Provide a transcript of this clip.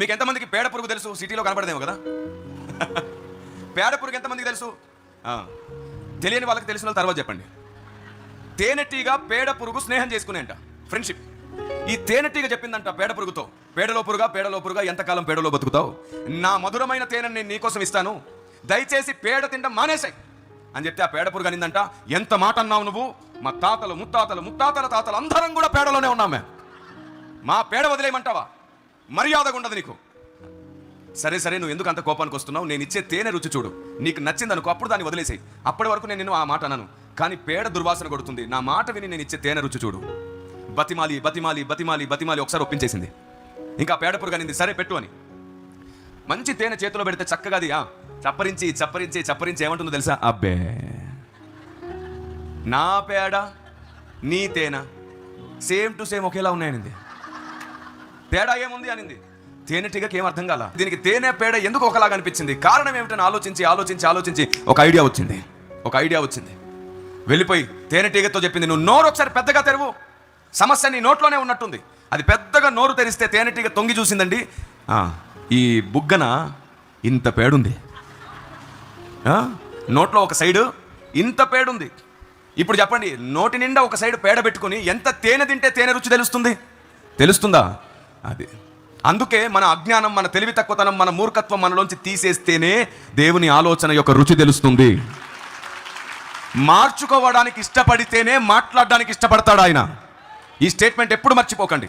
మీకు ఎంతమందికి పేడ పురుగు తెలుసు? సిటీలో కనబడదేమో కదా. పేడ పురుగు ఎంతమందికి తెలుసు? తెలియని వాళ్ళకి తెలిసిన వాళ్ళు తర్వాత చెప్పండి. తేనెటీగ పేడ పురుగు స్నేహం చేసుకునేంట, ఫ్రెండ్షిప్. ఈ తేనెటీగ చెప్పిందంట పేడ పురుగుతో, పేడలో పురుగా ఎంతకాలం పేడలో బతుకుతావు, నా మధురమైన తేనెని నేను నీకోసం ఇస్తాను, దయచేసి పేడ తింటాం మానేసాయి అని చెప్తే ఆ పేడ పురుగు అనిందంట, ఎంత మాట అన్నావు నువ్వు, మా తాతలు ముత్తాతల తాతలు అందరం కూడా పేడలోనే ఉన్నామే, మా పేడ వదిలేయమంటావా, మర్యాదగా ఉండదు నీకు. సరే నువ్వు ఎందుకు అంత కోపానికి వస్తున్నావు, నేను ఇచ్చే తేనె రుచి చూడు, నీకు నచ్చింది అనుకో, అప్పుడు దాన్ని వదిలేసాయి. అప్పటి వరకు నేను నిన్ను ఆ మాట అన్నాను, కానీ పేడ దుర్వాసన కొడుతుంది, నా మాట విని నేను ఇచ్చే తేనె రుచి చూడు. బతిమాలి ఒకసారి ఒప్పించేసింది. ఇంకా పేడ పురుగు అనింది, సరే పెట్టు అని. మంచి తేనె చేతిలో పెడితే చక్కగా అది చప్పరించి ఏమంటుందో తెలుసా? అబ్బే, నా పేడ నీ తేనె సేమ్ టు సేమ్ ఒకేలా ఉన్నాయనింది. తేడా ఏముంది అనింది. తేనెటీగకి ఏం అర్థం కాల. దీనికి తేనె పేడ ఎందుకు ఒకలాగా అనిపించింది, కారణం ఏమిటని ఆలోచించి ఒక ఐడియా వచ్చింది. వెళ్ళిపోయి తేనెటీగతో చెప్పింది, నువ్వు నోరు ఒకసారి పెద్దగా తెరువు, సమస్య నీ నోట్లోనే ఉన్నట్టుంది. అది పెద్దగా నోరు తెరిస్తే తేనెటీగ తొంగి చూసిందండి, ఈ బుగ్గన ఇంత పేడుంది, నోట్లో ఒక సైడు ఇంత పేడుంది. ఇప్పుడు చెప్పండి, నోటి నిండా ఒక సైడు పేడ పెట్టుకుని ఎంత తేనె తింటే తేనె రుచి తెలుస్తుందా? అది అందుకే మన అజ్ఞానం, మన తెలివి తక్కువతనం, మన మూర్ఖత్వం మనలోంచి తీసేస్తేనే దేవుని ఆలోచన యొక్క రుచి తెలుస్తుంది. మార్చుకోవడానికి ఇష్టపడితేనే మాట్లాడడానికి ఇష్టపడతాడు ఆయన. ఈ స్టేట్మెంట్ ఎప్పుడు మర్చిపోకండి.